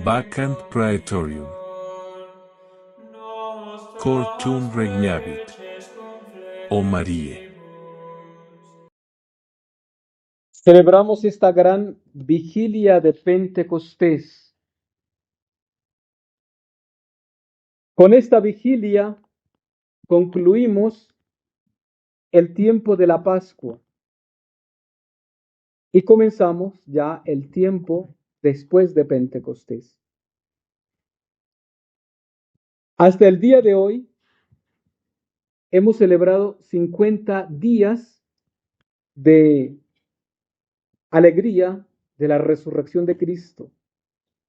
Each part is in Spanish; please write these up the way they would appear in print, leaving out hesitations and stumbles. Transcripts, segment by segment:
Vacant praetorium. Cor tuum regnavit, o Marie. Celebramos esta gran vigilia de Pentecostés. Con esta vigilia concluimos el tiempo de la Pascua y comenzamos ya el tiempo después de Pentecostés. Hasta el día de hoy hemos celebrado 50 días de alegría de la resurrección de Cristo.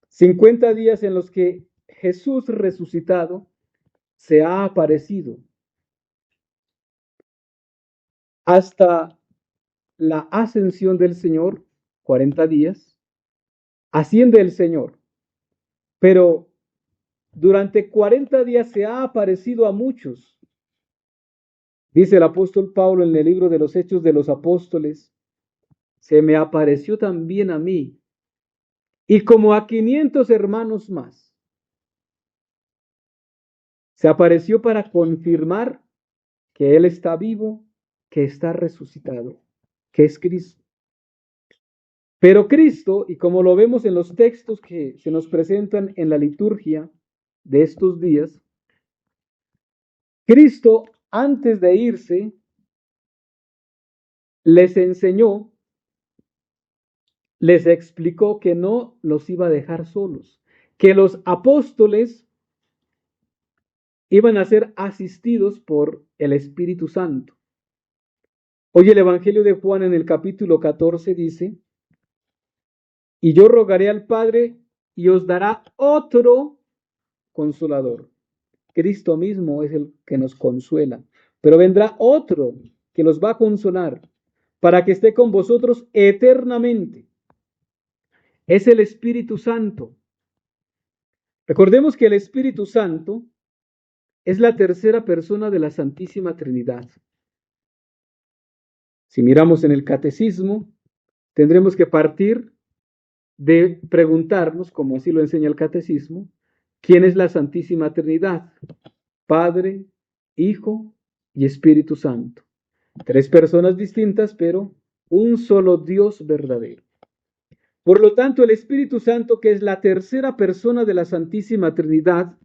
50 días en los que Jesús resucitado se ha aparecido hasta la ascensión del Señor, 40 días, asciende el Señor, pero durante 40 días se ha aparecido a muchos. Dice el apóstol Pablo en el libro de los Hechos de los Apóstoles, se me apareció también a mí y como a 500 hermanos más. Se apareció para confirmar que Él está vivo, que está resucitado, que es Cristo. Pero Cristo, y como lo vemos en los textos que se nos presentan en la liturgia de estos días, Cristo antes de irse les enseñó, les explicó que no los iba a dejar solos, que los apóstoles iban a ser asistidos por el Espíritu Santo. Hoy el Evangelio de Juan en el capítulo 14 dice, y yo rogaré al Padre y os dará otro consolador. Cristo mismo es el que nos consuela, pero vendrá otro que los va a consolar para que esté con vosotros eternamente. Es el Espíritu Santo. Recordemos que el Espíritu Santo es la tercera persona de la Santísima Trinidad. Si miramos en el catecismo, tendremos que partir de preguntarnos, como así lo enseña el catecismo, ¿quién es la Santísima Trinidad? Padre, Hijo y Espíritu Santo. Tres personas distintas, pero un solo Dios verdadero. Por lo tanto, el Espíritu Santo, que es la tercera persona de la Santísima Trinidad,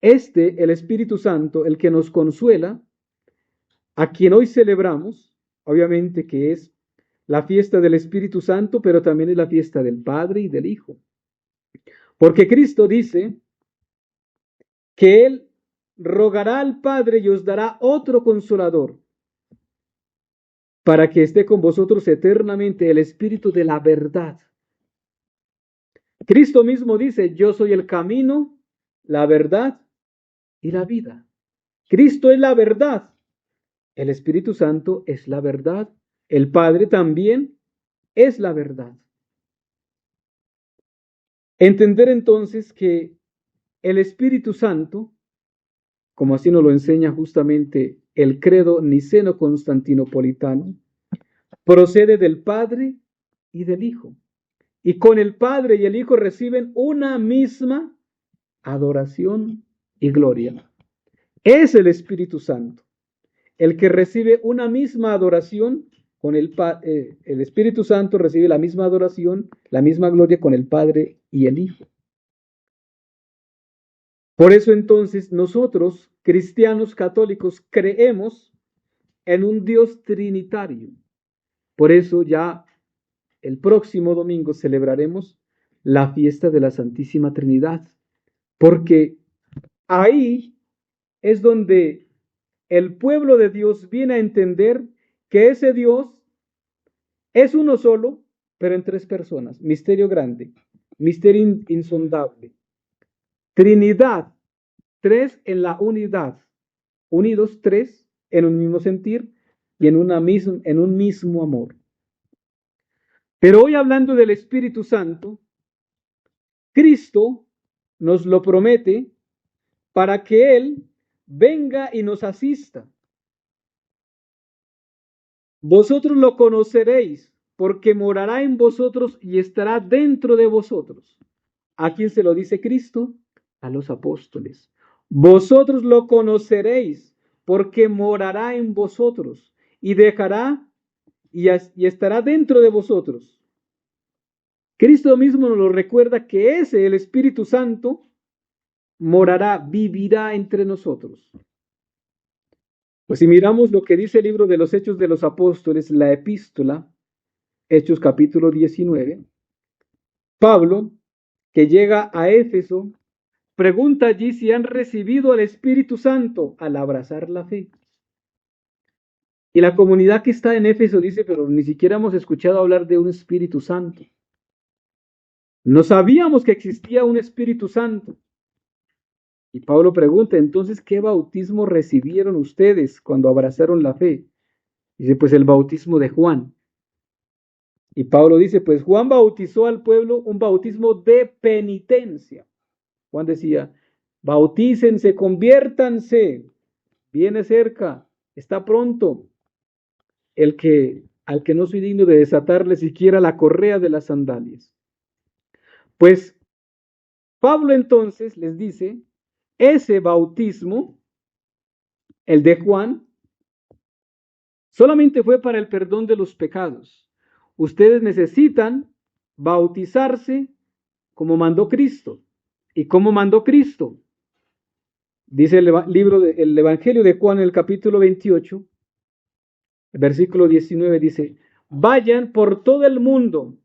el Espíritu Santo, el que nos consuela, a quien hoy celebramos, obviamente que es la fiesta del Espíritu Santo, pero también es la fiesta del Padre y del Hijo. Porque Cristo dice que Él rogará al Padre y os dará otro consolador para que esté con vosotros eternamente, el Espíritu de la verdad. Cristo mismo dice, yo soy el camino, la verdad y la vida. Cristo es la verdad. El Espíritu Santo es la verdad. El Padre también es la verdad. Entender entonces que el Espíritu Santo, como así nos lo enseña justamente el credo niceno-constantinopolitano, procede del Padre y del Hijo. Y con el Padre y el Hijo reciben una misma adoración y gloria. Es el Espíritu Santo el que recibe una misma adoración con el Espíritu Santo recibe la misma adoración, la misma gloria con el Padre y el Hijo. Por eso entonces nosotros, cristianos católicos, creemos en un Dios trinitario. Por eso ya el próximo domingo celebraremos la fiesta de la Santísima Trinidad, porque ahí es donde el pueblo de Dios viene a entender que ese Dios es uno solo, pero en tres personas. Misterio grande, misterio insondable. Trinidad, tres en la unidad. Unidos tres en un mismo sentir y en un mismo amor. Pero hoy hablando del Espíritu Santo, Cristo nos lo promete para que Él venga y nos asista. Vosotros lo conoceréis porque morará en vosotros y estará dentro de vosotros. ¿A quién se lo dice Cristo? A los apóstoles. Vosotros lo conoceréis, porque morará en vosotros y dejará y estará dentro de vosotros. Cristo mismo nos lo recuerda que ese, el Espíritu Santo, morará, vivirá entre nosotros. Pues si miramos lo que dice el libro de los Hechos de los Apóstoles, la epístola, Hechos capítulo 19, Pablo, que llega a Éfeso, pregunta allí si han recibido al Espíritu Santo al abrazar la fe. Y la comunidad que está en Éfeso dice, pero ni siquiera hemos escuchado hablar de un Espíritu Santo. No sabíamos que existía un Espíritu Santo. Y Pablo pregunta, entonces, ¿qué bautismo recibieron ustedes cuando abrazaron la fe? Dice, pues el bautismo de Juan. Y Pablo dice, pues Juan bautizó al pueblo un bautismo de penitencia. Juan decía, bautícense, conviértanse, viene cerca, está pronto. Al que no soy digno de desatarle siquiera la correa de las sandalias. Pues Pablo entonces les dice, ese bautismo, el de Juan, solamente fue para el perdón de los pecados. Ustedes necesitan bautizarse como mandó Cristo. ¿Y cómo mandó Cristo? Dice el Evangelio de Juan en el capítulo 28, el versículo 19 dice, vayan por todo el mundo,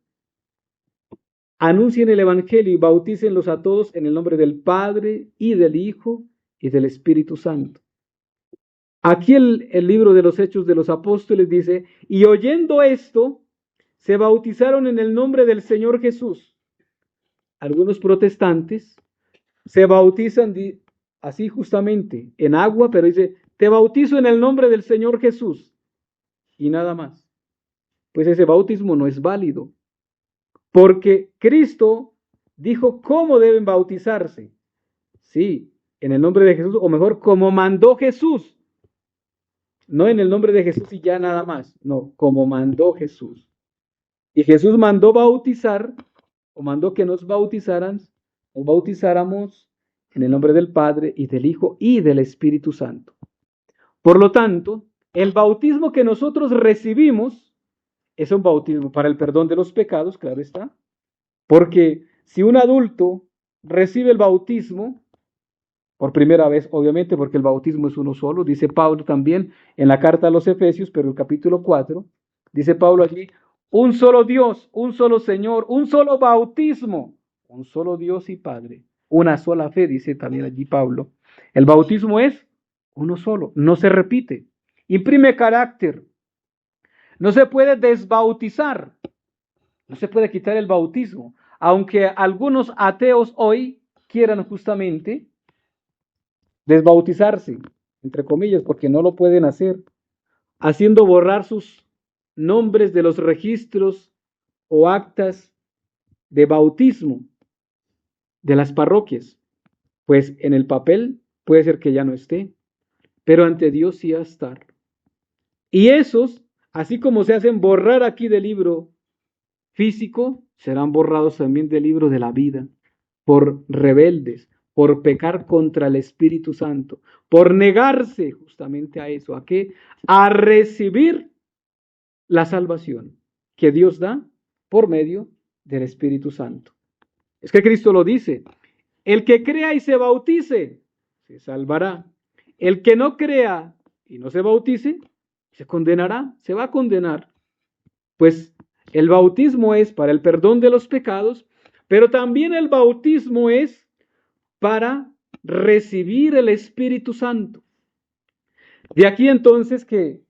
anuncien el Evangelio y bautícenlos a todos en el nombre del Padre y del Hijo y del Espíritu Santo. Aquí el libro de los Hechos de los Apóstoles dice, y oyendo esto, se bautizaron en el nombre del Señor Jesús. Algunos protestantes se bautizan así justamente, en agua, pero dice, te bautizo en el nombre del Señor Jesús. Y nada más. Pues ese bautismo no es válido. Porque Cristo dijo cómo deben bautizarse. Sí, en el nombre de Jesús, o mejor, como mandó Jesús. No en el nombre de Jesús y ya nada más. No, como mandó Jesús. Y Jesús mandó bautizar, o mandó que nos bautizaran, o bautizáramos en el nombre del Padre y del Hijo y del Espíritu Santo. Por lo tanto, el bautismo que nosotros recibimos es un bautismo para el perdón de los pecados, claro está. Porque si un adulto recibe el bautismo, por primera vez, obviamente, porque el bautismo es uno solo, dice Pablo también en la carta a los Efesios, pero el capítulo 4, dice Pablo allí, un solo Dios, un solo Señor, un solo bautismo, un solo Dios y Padre, una sola fe, dice también allí Pablo. El bautismo es uno solo, no se repite, imprime carácter, no se puede desbautizar, no se puede quitar el bautismo, aunque algunos ateos hoy quieran justamente desbautizarse, entre comillas, porque no lo pueden hacer, haciendo borrar sus nombres de los registros o actas de bautismo de las parroquias. Pues en el papel puede ser que ya no esté, pero ante Dios sí va a estar. Y esos, así como se hacen borrar aquí del libro físico, serán borrados también del libro de la vida, por rebeldes, por pecar contra el Espíritu Santo, por negarse justamente a eso. ¿A qué? A recibir la salvación que Dios da por medio del Espíritu Santo. Es que Cristo lo dice, el que crea y se bautice, se salvará. El que no crea y no se bautice, se condenará, se va a condenar. Pues el bautismo es para el perdón de los pecados, pero también el bautismo es para recibir el Espíritu Santo. De aquí entonces que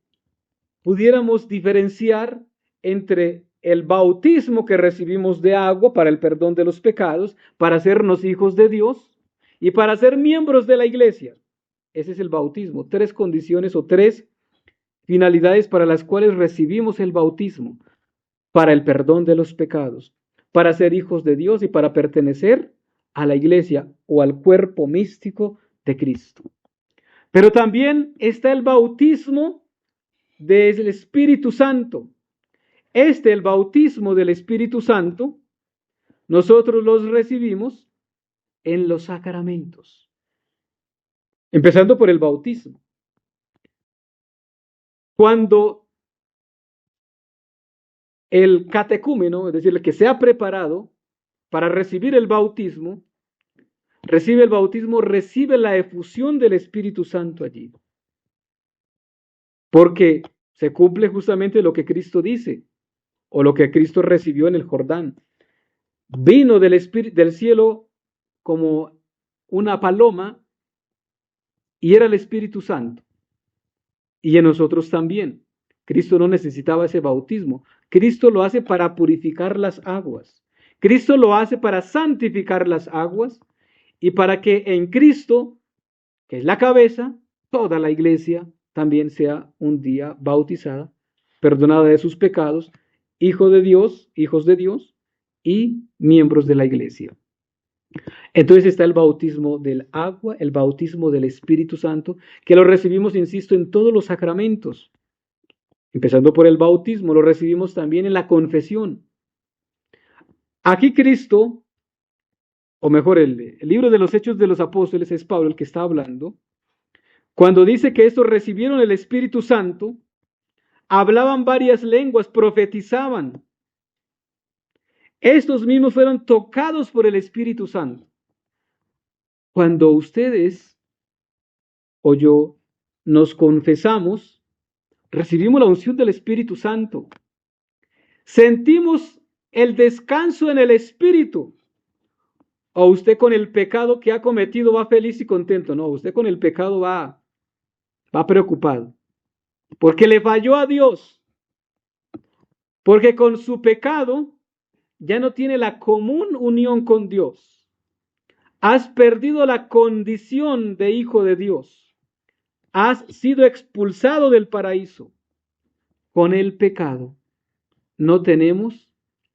pudiéramos diferenciar entre el bautismo que recibimos de agua para el perdón de los pecados, para hacernos hijos de Dios y para ser miembros de la iglesia. Ese es el bautismo, 3 condiciones o 3 finalidades para las cuales recibimos el bautismo: para el perdón de los pecados, para ser hijos de Dios y para pertenecer a la iglesia o al cuerpo místico de Cristo. Pero también está el bautismo del Espíritu Santo. el bautismo del Espíritu Santo, nosotros los recibimos en los sacramentos, empezando por el bautismo. Cuando el catecúmeno, es decir, el que se ha preparado para recibir el bautismo, recibe la efusión del Espíritu Santo allí. Porque se cumple justamente lo que Cristo dice, o lo que Cristo recibió en el Jordán. Vino del cielo como una paloma y era el Espíritu Santo. Y en nosotros también. Cristo no necesitaba ese bautismo. Cristo lo hace para purificar las aguas. Cristo lo hace para santificar las aguas y para que en Cristo, que es la cabeza, toda la iglesia también sea un día bautizada, perdonada de sus pecados, hijos de Dios y miembros de la iglesia. Entonces está el bautismo del agua, el bautismo del Espíritu Santo, que lo recibimos, insisto, en todos los sacramentos. Empezando por el bautismo, lo recibimos también en la confesión. Aquí Cristo, o mejor, el libro de los Hechos de los Apóstoles, es Pablo el que está hablando, cuando dice que estos recibieron el Espíritu Santo, hablaban varias lenguas, profetizaban. Estos mismos fueron tocados por el Espíritu Santo. Cuando ustedes o yo nos confesamos, recibimos la unción del Espíritu Santo. Sentimos el descanso en el Espíritu. O usted con el pecado que ha cometido va feliz y contento. No, usted con el pecado va preocupado. Porque le falló a Dios. Porque con su pecado ya no tiene la común unión con Dios. Has perdido la condición de hijo de Dios. Has sido expulsado del paraíso. Con el pecado no tenemos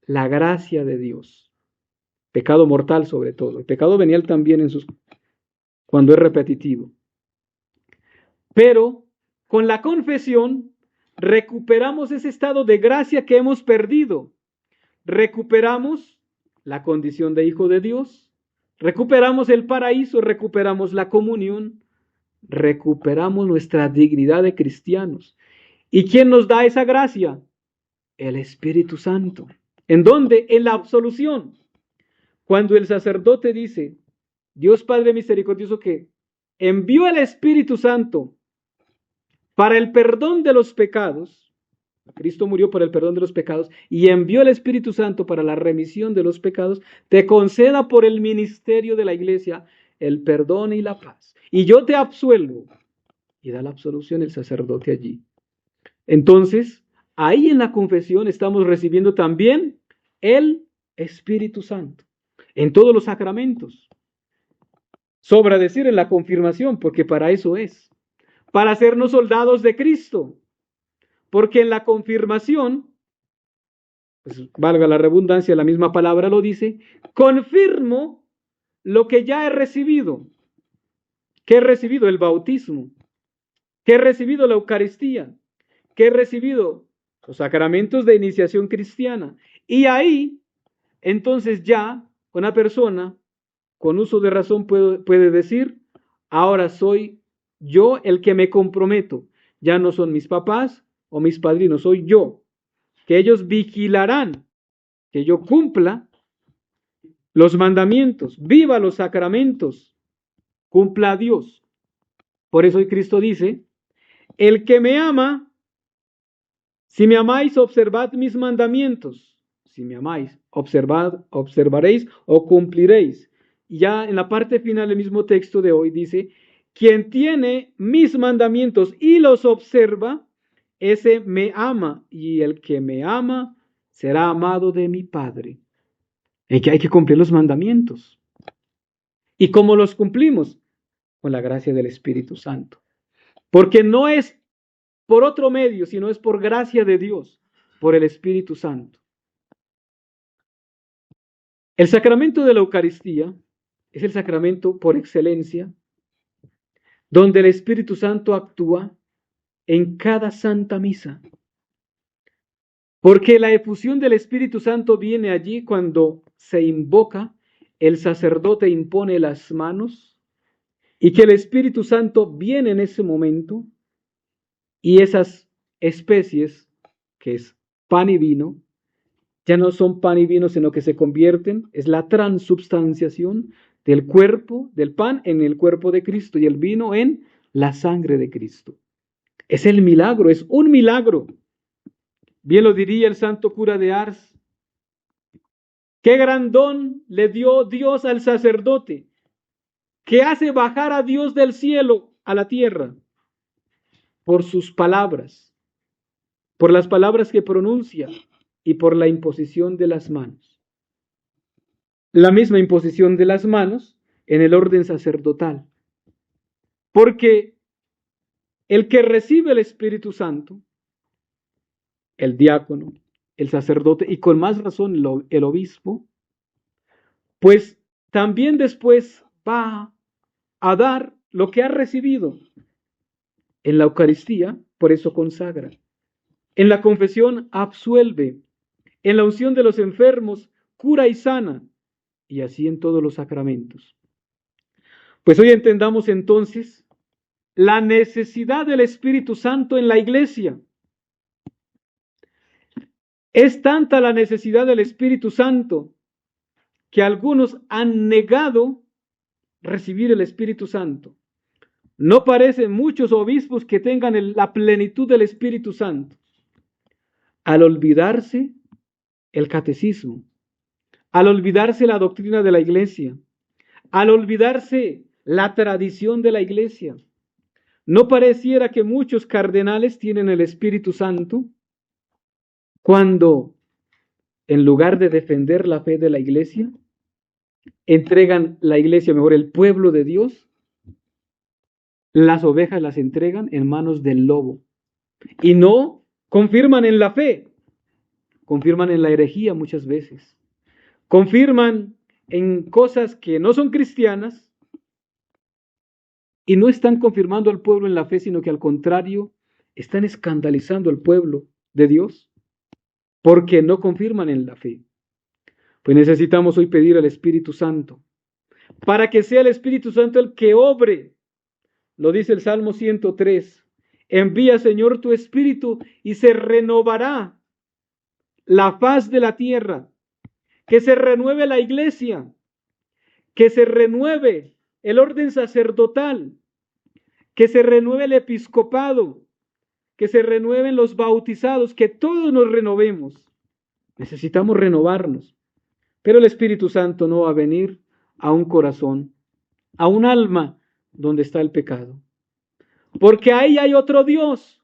la gracia de Dios. Pecado mortal sobre todo. El pecado venial también cuando es repetitivo. Pero con la confesión recuperamos ese estado de gracia que hemos perdido. Recuperamos la condición de hijo de Dios. Recuperamos el paraíso, recuperamos la comunión, recuperamos nuestra dignidad de cristianos. ¿Y quién nos da esa gracia? El Espíritu Santo. ¿En dónde? En la absolución. Cuando el sacerdote dice, Dios Padre misericordioso que envió el Espíritu Santo para el perdón de los pecados, Cristo murió por el perdón de los pecados y envió el Espíritu Santo para la remisión de los pecados, te conceda por el ministerio de la iglesia el perdón y la paz. Y yo te absuelvo. Y da la absolución el sacerdote allí. Entonces, ahí en la confesión estamos recibiendo también el Espíritu Santo. En todos los sacramentos. Sobra decir en la confirmación, porque para eso es. Para hacernos soldados de Cristo. Porque en la confirmación, pues valga la redundancia, la misma palabra lo dice, confirmo lo que ya he recibido. ¿Qué he recibido? El bautismo. ¿Qué he recibido? La Eucaristía. ¿Qué he recibido? Los sacramentos de iniciación cristiana. Y ahí, entonces ya, una persona con uso de razón puede decir, ahora soy yo el que me comprometo. Ya no son mis papás o mis padrinos, soy yo. Que ellos vigilarán que yo cumpla los mandamientos, viva los sacramentos, cumpla a Dios. Por eso Cristo dice, el que me ama, si me amáis, observad mis mandamientos. Si me amáis, observaréis o cumpliréis. Y ya en la parte final del mismo texto de hoy dice, quien tiene mis mandamientos y los observa, ese me ama, y el que me ama será amado de mi Padre. Y que hay que cumplir los mandamientos. ¿Y cómo los cumplimos? Con la gracia del Espíritu Santo. Porque no es por otro medio, sino es por gracia de Dios, por el Espíritu Santo. El sacramento de la Eucaristía es el sacramento por excelencia, donde el Espíritu Santo actúa en cada santa misa. Porque la efusión del Espíritu Santo viene allí cuando se invoca, el sacerdote impone las manos y que el Espíritu Santo viene en ese momento y esas especies, que es pan y vino, ya no son pan y vino, sino que se convierten, es la transubstanciación del cuerpo, del pan en el cuerpo de Cristo y el vino en la sangre de Cristo. Es el milagro, es un milagro. Bien lo diría el santo cura de Ars. Qué gran don le dio Dios al sacerdote, que hace bajar a Dios del cielo a la tierra por sus palabras, por las palabras que pronuncia y por la imposición de las manos. La misma imposición de las manos en el orden sacerdotal. Porque el que recibe el Espíritu Santo, el diácono, el sacerdote y con más razón el obispo, pues también después va a dar lo que ha recibido en la Eucaristía, por eso consagra. En la confesión absuelve, en la unción de los enfermos cura y sana, y así en todos los sacramentos. Pues hoy entendamos entonces la necesidad del Espíritu Santo en la iglesia. Es tanta la necesidad del Espíritu Santo que algunos han negado recibir el Espíritu Santo. No parecen muchos obispos que tengan la plenitud del Espíritu Santo. Al olvidarse el catecismo, al olvidarse la doctrina de la iglesia, al olvidarse la tradición de la iglesia, ¿no pareciera que muchos cardenales tienen el Espíritu Santo cuando, en lugar de defender la fe de la iglesia, entregan la iglesia, mejor el pueblo de Dios, las ovejas las entregan en manos del lobo y no confirman en la fe, confirman en la herejía muchas veces, confirman en cosas que no son cristianas y no están confirmando al pueblo en la fe, sino que al contrario están escandalizando al pueblo de Dios porque no confirman en la fe. Pues necesitamos hoy pedir al Espíritu Santo para que sea el Espíritu Santo el que obre. Lo dice el Salmo 103. Envía, Señor, tu Espíritu y se renovará la faz de la tierra. Que se renueve la iglesia. Que se renueve el orden sacerdotal. Que se renueve el episcopado. Que se renueven los bautizados. Que todos nos renovemos. Necesitamos renovarnos. Pero el Espíritu Santo no va a venir a un corazón, a un alma donde está el pecado. Porque ahí hay otro Dios.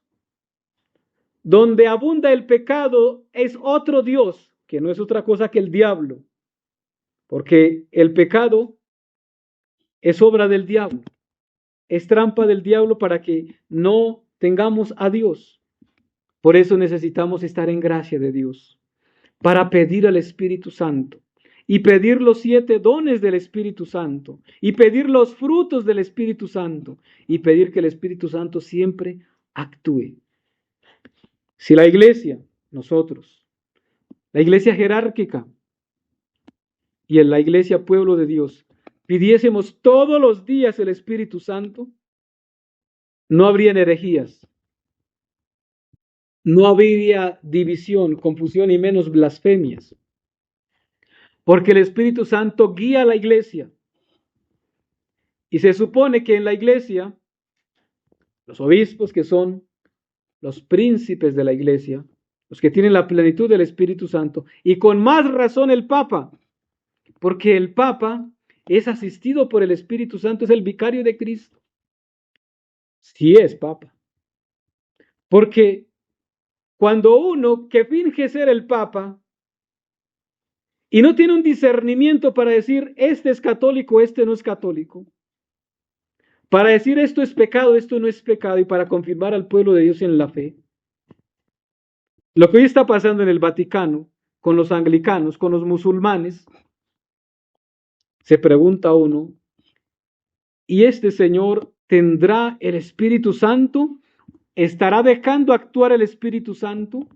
Donde abunda el pecado es otro Dios, que no es otra cosa que el diablo. Porque el pecado es obra del diablo. Es trampa del diablo para que no tengamos a Dios. Por eso necesitamos estar en gracia de Dios, para pedir al Espíritu Santo. Y pedir los 7 dones del Espíritu Santo. Y pedir los frutos del Espíritu Santo. Y pedir que el Espíritu Santo siempre actúe. Si la iglesia, nosotros, la iglesia jerárquica y en la iglesia pueblo de Dios, pidiésemos todos los días el Espíritu Santo, no habrían herejías. No habría división, confusión y menos blasfemias. Porque el Espíritu Santo guía a la iglesia. Y se supone que en la iglesia, los obispos, que son los príncipes de la iglesia, los que tienen la plenitud del Espíritu Santo, y con más razón el Papa, porque el Papa es asistido por el Espíritu Santo, es el vicario de Cristo. Sí es Papa. Porque cuando uno que finge ser el Papa, y no tiene un discernimiento para decir, este es católico, este no es católico. Para decir, esto es pecado, esto no es pecado, y para confirmar al pueblo de Dios en la fe. Lo que hoy está pasando en el Vaticano, con los anglicanos, con los musulmanes, se pregunta uno, ¿y este señor tendrá el Espíritu Santo? ¿Estará dejando actuar el Espíritu Santo?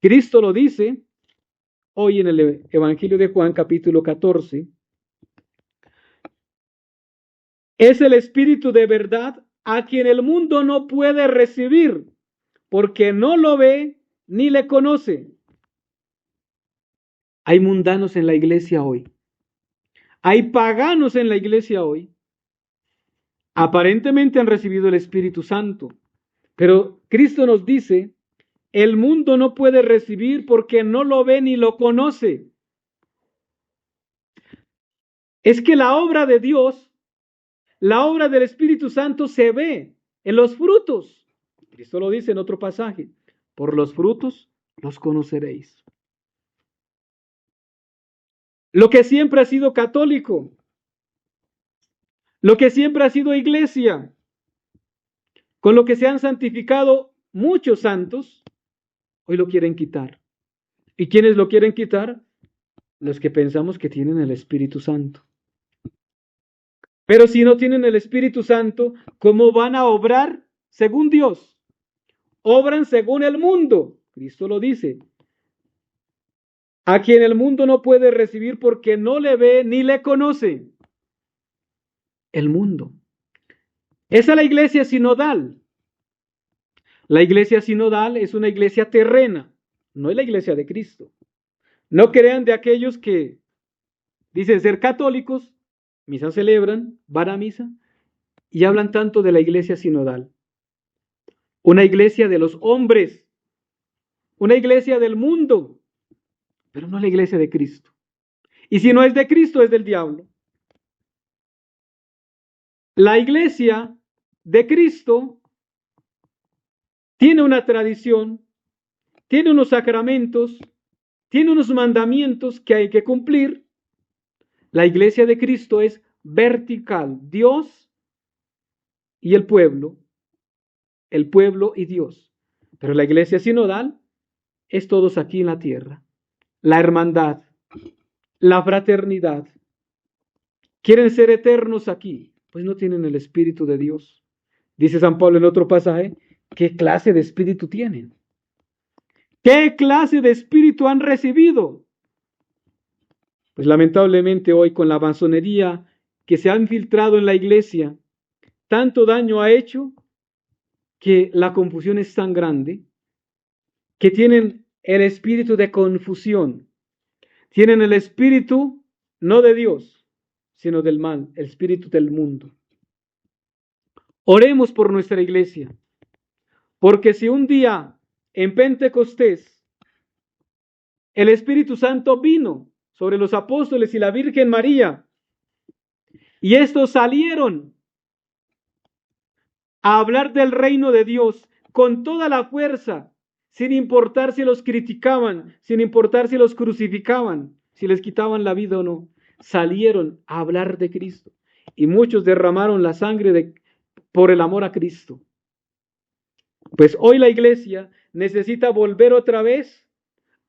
Cristo lo dice hoy en el Evangelio de Juan, capítulo 14. Es el Espíritu de verdad a quien el mundo no puede recibir, porque no lo ve ni le conoce. Hay mundanos en la iglesia hoy. Hay paganos en la iglesia hoy. Aparentemente han recibido el Espíritu Santo, pero Cristo nos dice, el mundo no puede recibir porque no lo ve ni lo conoce. Es que la obra de Dios, la obra del Espíritu Santo se ve en los frutos. Cristo lo dice en otro pasaje, por los frutos los conoceréis. Lo que siempre ha sido católico, lo que siempre ha sido iglesia, con lo que se han santificado muchos santos, hoy lo quieren quitar. ¿Y quiénes lo quieren quitar? Los que pensamos que tienen el Espíritu Santo. Pero si no tienen el Espíritu Santo, ¿cómo van a obrar según Dios? Obran según el mundo. Cristo lo dice. A quien el mundo no puede recibir porque no le ve ni le conoce. El mundo. Esa es la iglesia sinodal. La iglesia sinodal es una iglesia terrena, no es la iglesia de Cristo. No crean de aquellos que dicen ser católicos, misa celebran, van a misa y hablan tanto de la iglesia sinodal. Una iglesia de los hombres, una iglesia del mundo, pero no la iglesia de Cristo. Y si no es de Cristo, es del diablo. La iglesia de Cristo tiene una tradición, tiene unos sacramentos, tiene unos mandamientos que hay que cumplir. La iglesia de Cristo es vertical, Dios y el pueblo y Dios. Pero la iglesia sinodal es todos aquí en la tierra. La hermandad, la fraternidad. ¿Quieren ser eternos aquí? Pues no tienen el Espíritu de Dios. Dice San Pablo en otro pasaje, ¿qué clase de espíritu tienen? ¿Qué clase de espíritu han recibido? Pues lamentablemente hoy con la masonería que se ha infiltrado en la iglesia, tanto daño ha hecho que la confusión es tan grande que tienen el espíritu de confusión. Tienen el espíritu no de Dios, sino del mal, el espíritu del mundo. Oremos por nuestra iglesia, porque si un día en Pentecostés el Espíritu Santo vino sobre los apóstoles y la Virgen María, y estos salieron a hablar del reino de Dios con toda la fuerza, sin importar si los criticaban, sin importar si los crucificaban, si les quitaban la vida o no, salieron a hablar de Cristo. Y muchos derramaron la sangre por el amor a Cristo. Pues hoy la iglesia necesita volver otra vez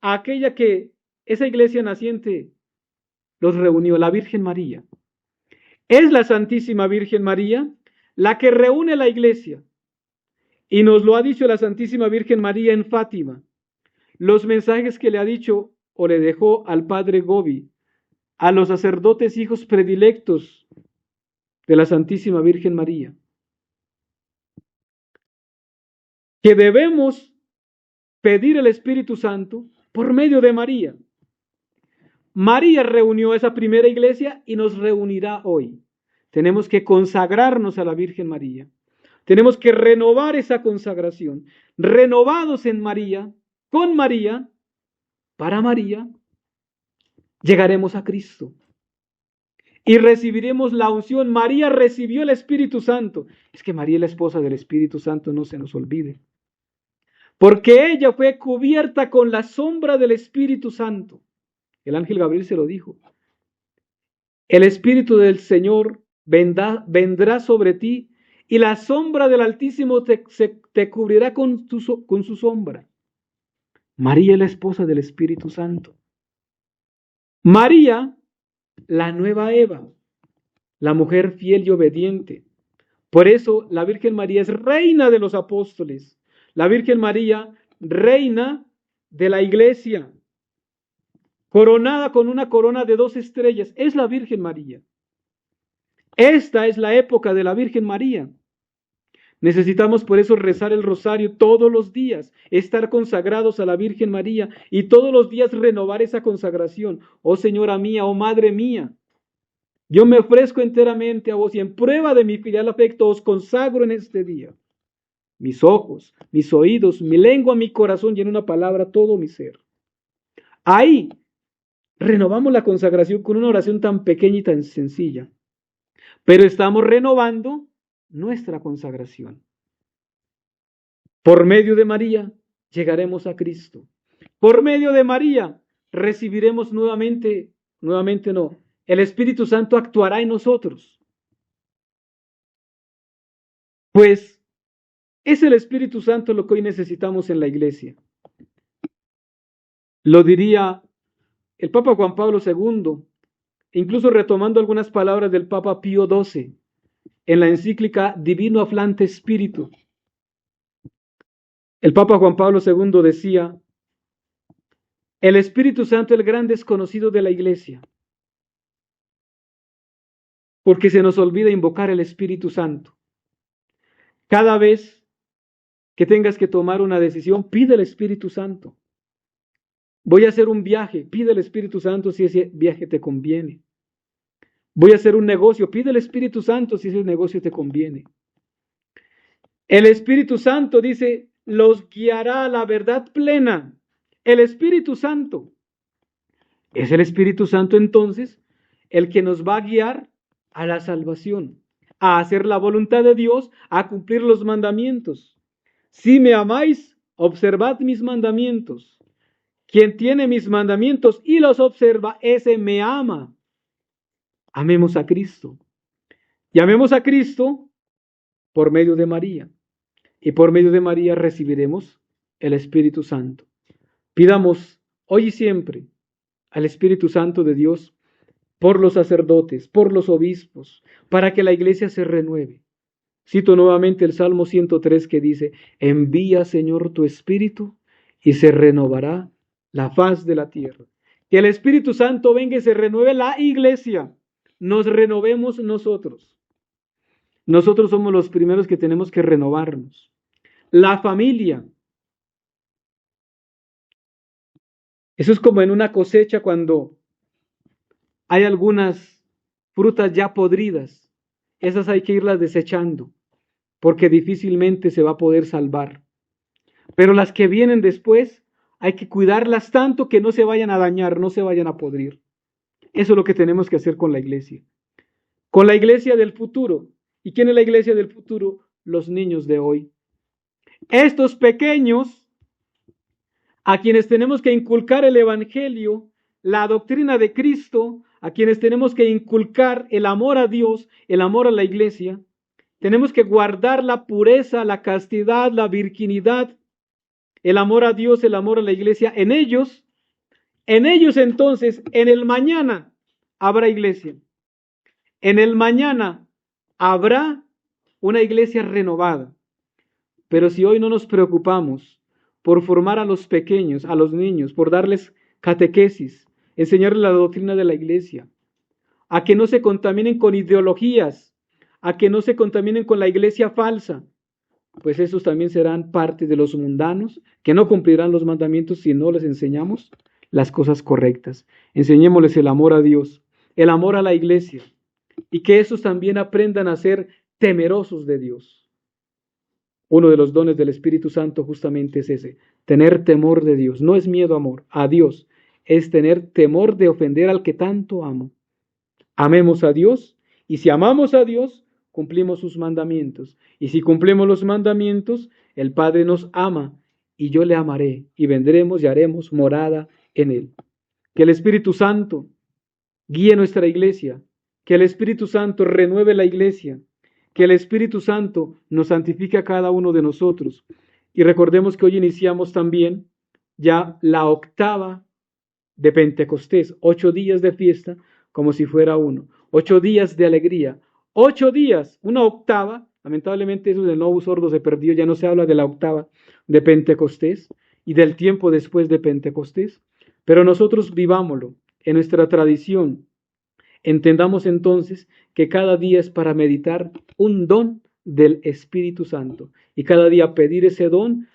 a aquella que esa iglesia naciente los reunió, la Virgen María. Es la Santísima Virgen María la que reúne la iglesia. Y nos lo ha dicho la Santísima Virgen María en Fátima. Los mensajes que le ha dicho o le dejó al padre Gobi, a los sacerdotes hijos predilectos de la Santísima Virgen María. Que debemos pedir el Espíritu Santo por medio de María. María reunió esa primera iglesia y nos reunirá hoy. Tenemos que consagrarnos a la Virgen María. Tenemos que renovar esa consagración. Renovados en María, con María, para María, llegaremos a Cristo. Y recibiremos la unción. María recibió el Espíritu Santo. Es que María es la esposa del Espíritu Santo, no se nos olvide. Porque ella fue cubierta con la sombra del Espíritu Santo. El ángel Gabriel se lo dijo. El Espíritu del Señor vendrá sobre ti y la sombra del Altísimo te cubrirá con su sombra. María es la esposa del Espíritu Santo. María, la nueva Eva, la mujer fiel y obediente. Por eso la Virgen María es reina de los apóstoles. La Virgen María reina de la iglesia, coronada con una corona de 2 estrellas, es la Virgen María. Esta es la época de la Virgen María. Necesitamos por eso rezar el rosario todos los días, estar consagrados a la Virgen María y todos los días renovar esa consagración. Oh Señora mía, oh Madre mía, yo me ofrezco enteramente a vos y en prueba de mi filial afecto os consagro en este día mis ojos, mis oídos, mi lengua, mi corazón y en una palabra todo mi ser. Ahí renovamos la consagración con una oración tan pequeña y tan sencilla, pero estamos renovando nuestra consagración. Por medio de María llegaremos a Cristo. Por medio de María recibiremos nuevamente no, el Espíritu Santo actuará en nosotros. Pues es el Espíritu Santo lo que hoy necesitamos en la iglesia. Lo diría el Papa Juan Pablo II, incluso retomando algunas palabras del Papa Pío XII en la encíclica Divino Aflante Spiritu. El Papa Juan Pablo II decía: el Espíritu Santo es el gran desconocido de la iglesia, porque se nos olvida invocar el Espíritu Santo. Cada vez que tengas que tomar una decisión, pide el Espíritu Santo. Voy a hacer un viaje, pide el Espíritu Santo si ese viaje te conviene. Voy a hacer un negocio, pide el Espíritu Santo si ese negocio te conviene. El Espíritu Santo, dice, los guiará a la verdad plena. El Espíritu Santo. Es el Espíritu Santo entonces el que nos va a guiar a la salvación, a hacer la voluntad de Dios, a cumplir los mandamientos. Si me amáis, observad mis mandamientos. Quien tiene mis mandamientos y los observa, ese me ama. Amemos a Cristo. Y amemos a Cristo por medio de María. Y por medio de María recibiremos el Espíritu Santo. Pidamos hoy y siempre al Espíritu Santo de Dios por los sacerdotes, por los obispos, para que la iglesia se renueve. Cito nuevamente el Salmo 103 que dice: envía, Señor, tu Espíritu y se renovará la faz de la tierra. Que el Espíritu Santo venga y se renueve la iglesia. Nos renovemos nosotros. Nosotros somos los primeros que tenemos que renovarnos. La familia. Eso es como en una cosecha cuando hay algunas frutas ya podridas. Esas hay que irlas desechando, porque difícilmente se va a poder salvar. Pero las que vienen después, hay que cuidarlas tanto que no se vayan a dañar, no se vayan a podrir. Eso es lo que tenemos que hacer con la iglesia. Con la iglesia del futuro. ¿Y quién es la iglesia del futuro? Los niños de hoy. Estos pequeños, a quienes tenemos que inculcar el evangelio, la doctrina de Cristo, a quienes tenemos que inculcar el amor a Dios, el amor a la iglesia, tenemos que guardar la pureza, la castidad, la virginidad, el amor a Dios, el amor a la iglesia. En ellos entonces, en el mañana habrá iglesia. En el mañana habrá una iglesia renovada. Pero si hoy no nos preocupamos por formar a los pequeños, a los niños, por darles catequesis, enseñarles la doctrina de la iglesia, a que no se contaminen con ideologías, a que no se contaminen con la iglesia falsa, pues esos también serán parte de los mundanos que no cumplirán los mandamientos si no les enseñamos las cosas correctas. Enseñémosles el amor a Dios, el amor a la iglesia, y que esos también aprendan a ser temerosos de Dios. Uno de los dones del Espíritu Santo justamente es ese, tener temor de Dios. No es miedo, amor, a Dios, es tener temor de ofender al que tanto amo. Amemos a Dios, y si amamos a Dios, cumplimos sus mandamientos. Y si cumplimos los mandamientos, el Padre nos ama, y yo le amaré, y vendremos y haremos morada en él. Que el Espíritu Santo guíe nuestra iglesia, que el Espíritu Santo renueve la iglesia, que el Espíritu Santo nos santifique a cada uno de nosotros. Y recordemos que hoy iniciamos también ya la octava de Pentecostés, 8 días de fiesta como si fuera uno, 8 días de alegría, 8 días, una octava. Lamentablemente eso del novus ordo se perdió, ya no se habla de la octava de Pentecostés, y del tiempo después de Pentecostés, pero nosotros vivámoslo en nuestra tradición. Entendamos entonces que cada día es para meditar un don del Espíritu Santo y cada día pedir ese don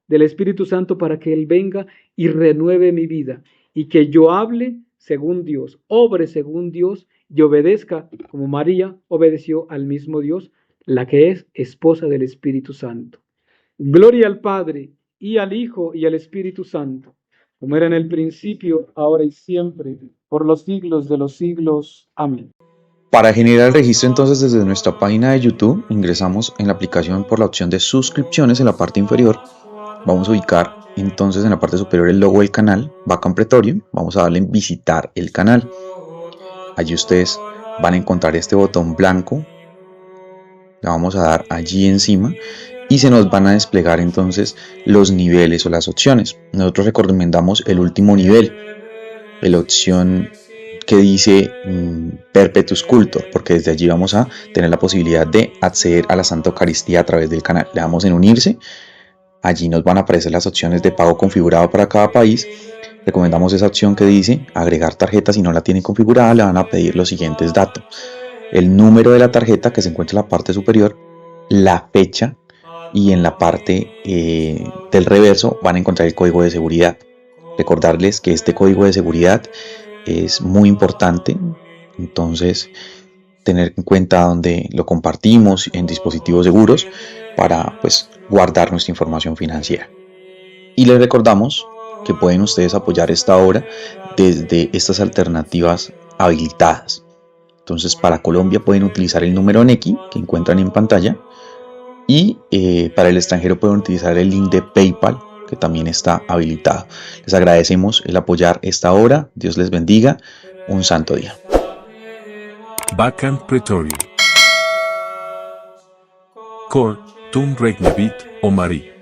del Espíritu Santo para que Él venga y renueve mi vida y que yo hable según Dios, obre según Dios y obedezca como María obedeció al mismo Dios, la que es esposa del Espíritu Santo. Gloria al Padre y al Hijo y al Espíritu Santo, como era en el principio, ahora y siempre, por los siglos de los siglos. Amén. Para generar el registro entonces desde nuestra página de YouTube, ingresamos en la aplicación por la opción de suscripciones en la parte inferior. Vamos a ubicar entonces en la parte superior el logo del canal, Bacán Pretorium. Vamos a darle en visitar el canal. Allí ustedes van a encontrar este botón blanco. Le vamos a dar allí encima y se nos van a desplegar entonces los niveles o las opciones. Nosotros recomendamos el último nivel, la opción que dice Perpetuus Cultor, porque desde allí vamos a tener la posibilidad de acceder a la Santa Eucaristía a través del canal. Le damos en unirse. Allí nos van a aparecer las opciones de pago configurado para cada país. Recomendamos esa opción que dice agregar tarjeta. Si no la tienen configurada, le van a pedir los siguientes datos: el número de la tarjeta que se encuentra en la parte superior, la fecha, y en la parte del reverso van a encontrar el código de seguridad. Recordarles que este código de seguridad es muy importante, entonces tener en cuenta donde lo compartimos en dispositivos seguros para pues guardar nuestra información financiera. Y les recordamos que pueden ustedes apoyar esta obra desde estas alternativas habilitadas. Entonces, para Colombia pueden utilizar el número Nequi que encuentran en pantalla, y para el extranjero pueden utilizar el link de PayPal que también está habilitado. Les agradecemos el apoyar esta obra. Dios les bendiga. Un santo día. Bacán Pretorium. Cor, tum regnavit, o María.